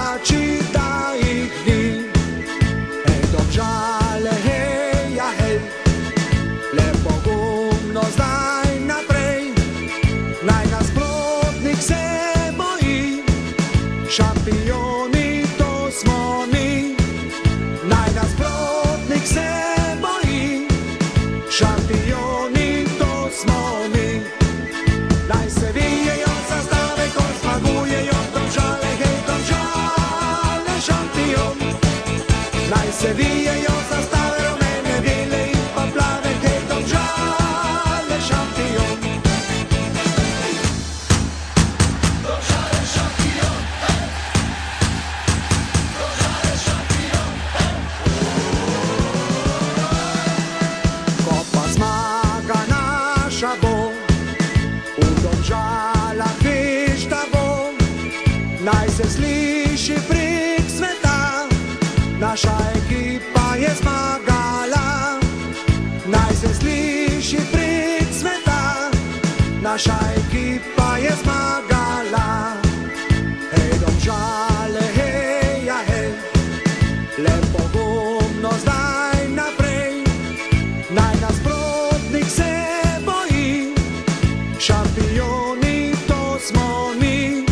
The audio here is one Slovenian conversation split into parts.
navijači, da ih ni. Hej, Domžale, hej, ja hej, le pogumno zdaj naprej, naj nasprotnik se boji, šampioni to smo mi. Naj nasprotnik se boji, šampioni to smo mi. Naj se vijejo zastave, ko zmagujejo Domžale, hej, Domžale, šampion. Naj se vijejo zastave, rumene, bele in pa plave, hej, Domžale, šampion. Domžale, šampion, hej. Domžale, šampion, hej. Ko pa zmaga naša bo, v Domžalah veš, da bo, naj se sliši prek sveta, naša ekipa je zmagala. Naj se sliši prek sveta, naša ekipa je zmagala. Hej, Domžale, hej, ja hej, le pogumno zdaj naprej, naj nasprotnik se boji, šampioni to smo mi.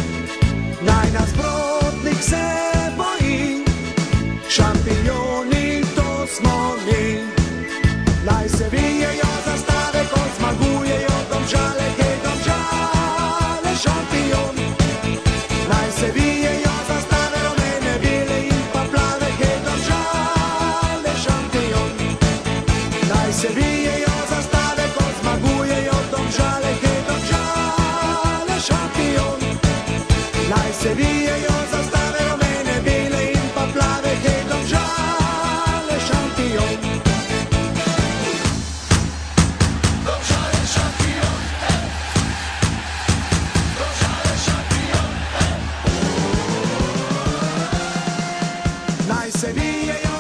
Naj nasprotnik se boji, šampioni to smo mi. Naj se vijejo zastave, ko zmagujejo Domžale, hej, Domžale, šampion. Naj se vijejo zastave, rumene, bele in pa plave, hej, Domžale, šampion. Naj se vijejo zastave, ko zmagujejo Domžale, hej, Domžale, šampion. Naj se vijejo zastave, rumene, bele in pa plave, hej, Domžale, šampion. Domžale, šampion, hej. Domžale, šampion, hej. Naj se vijejo